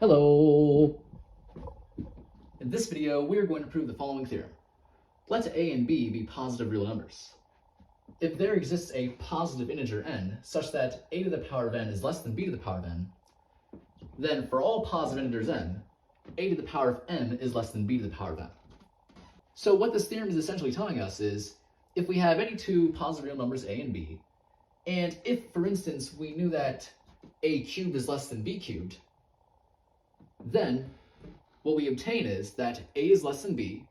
Hello! In this video, we are going to prove the following theorem. Let a and b be positive real numbers. If there exists a positive integer n such that a to the power of n is less than b to the power of n, then for all positive integers n, a to the power of n is less than b to the power of n. So what this theorem is essentially telling us is, if we have any two positive real numbers a and b, and if, for instance, we knew that a cubed is less than b cubed, then what we obtain is that a is less than b,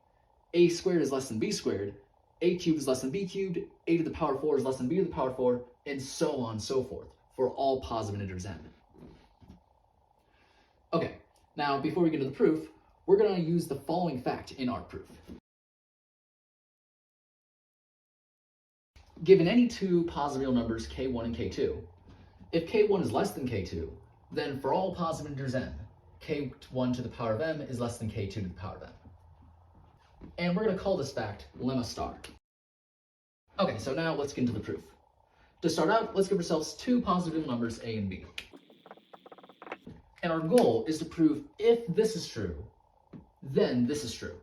a squared is less than b squared, a cubed is less than b cubed, a to the power 4 is less than b to the power 4, and so on and so forth for all positive integers n. Okay, now before we get to the proof, we're going to use the following fact in our proof. Given any two positive real numbers k1 and k2, if k1 is less than k2, then for all positive integers n, k1 to the power of m is less than k2 to the power of m. And we're going to call this fact lemma star. Okay, so now let's get into the proof. To start out, let's give ourselves two positive real numbers a and b. And our goal is to prove if this is true, then this is true.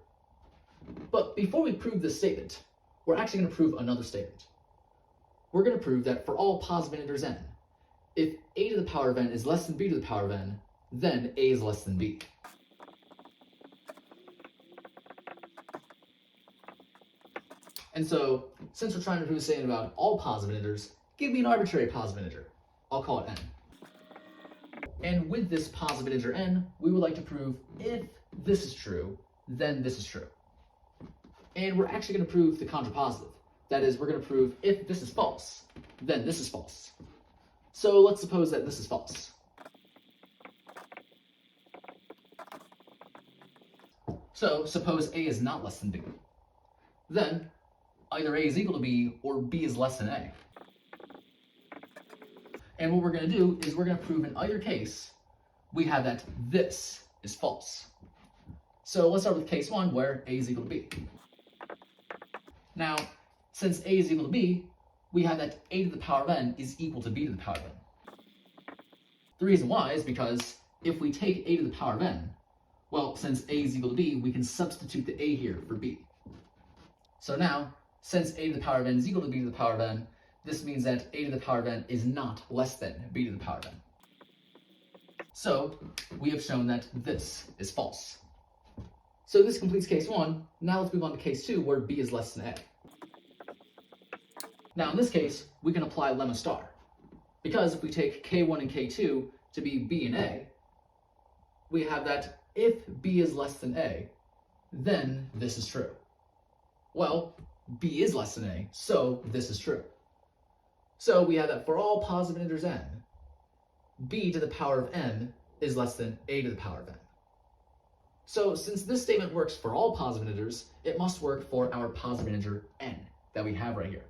But before we prove this statement, we're actually going to prove another statement. We're going to prove that for all positive integers n, if a to the power of n is less than b to the power of n, then a is less than b. And so, since we're trying to prove a statement about all positive integers, give me an arbitrary positive integer. I'll call it n. And with this positive integer n, we would like to prove if this is true, then this is true. And we're actually going to prove the contrapositive. That is, we're going to prove if this is false, then this is false. So let's suppose that this is false. So suppose a is not less than b. Then either a is equal to b or b is less than a. And what we're going to do is we're going to prove in either case we have that this is false. So let's start with case 1 where a is equal to b. Now, since a is equal to b, we have that a to the power of n is equal to b to the power of n. The reason why is because if we take a to the power of n, well, since a is equal to b, we can substitute the a here for b. So now, since a to the power of n is equal to b to the power of n, this means that a to the power of n is not less than b to the power of n. So, we have shown that this is false. So this completes case 1. Now let's move on to case 2, where b is less than a. Now in this case, we can apply lemma star. Because if we take k1 and k2 to be b and a, we have that if b is less than a, then this is true. Well, b is less than a, so this is true. So we have that for all positive integers n, b to the power of n is less than a to the power of n. So since this statement works for all positive integers, it must work for our positive integer n that we have right here.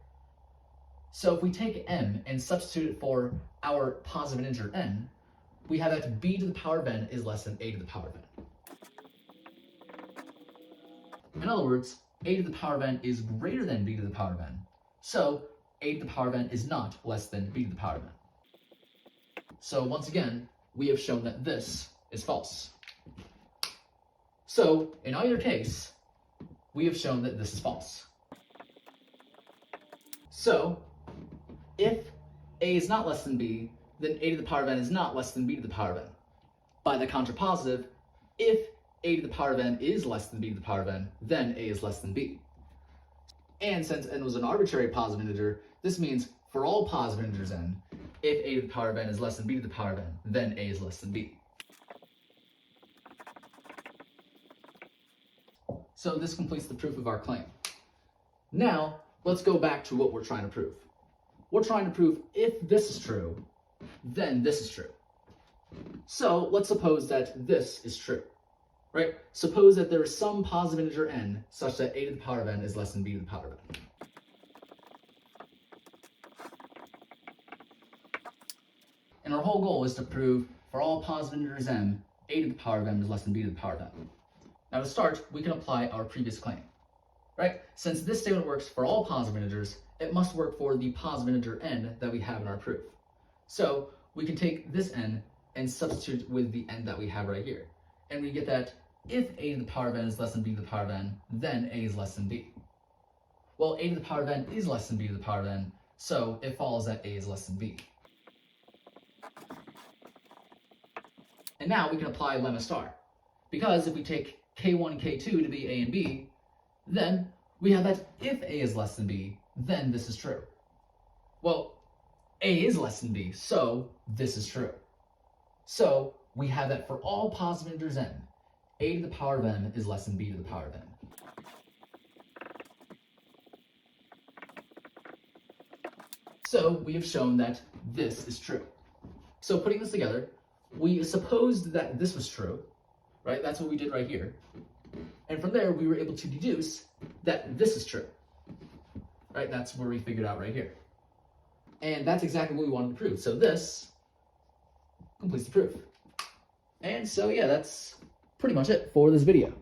So if we take m and substitute it for our positive integer n, we have that b to the power of n is less than a to the power of n. In other words, a to the power of n is greater than b to the power of n, so a to the power of n is not less than b to the power of n. So once again, we have shown that this is false. So in either case, we have shown that this is false. So if a is not less than b, then a to the power of n is not less than b to the power of n. By the contrapositive, if a to the power of n is less than b to the power of n, then a is less than b. And since n was an arbitrary positive integer, this means for all positive integers n, if a to the power of n is less than b to the power of n, then a is less than b. So this completes the proof of our claim. Now, let's go back to what we're trying to prove. We're trying to prove if this is true, then this is true. So let's suppose that this is true, right? Suppose that there is some positive integer n such that a to the power of n is less than b to the power of n. And our whole goal is to prove for all positive integers n, a to the power of n is less than b to the power of n. Now to start, we can apply our previous claim, right? Since this statement works for all positive integers, it must work for the positive integer n that we have in our proof. So we can take this n and substitute with the n that we have right here. And we get that if a to the power of n is less than b to the power of n, then a is less than b. Well, a to the power of n is less than b to the power of n, so it follows that a is less than b. And now we can apply lemma star, because if we take k1 and k2 to be a and b, then we have that if a is less than b, then this is true. Well, a is less than b, so this is true. So we have that for all positive integers n, a to the power of n is less than b to the power of n. So we have shown that this is true. So putting this together, we supposed that this was true, right? That's what we did right here. And from there, we were able to deduce that this is true, right? That's where we figured out right here. And that's exactly what we wanted to prove. So this completes the proof. And so, yeah, that's pretty much it for this video.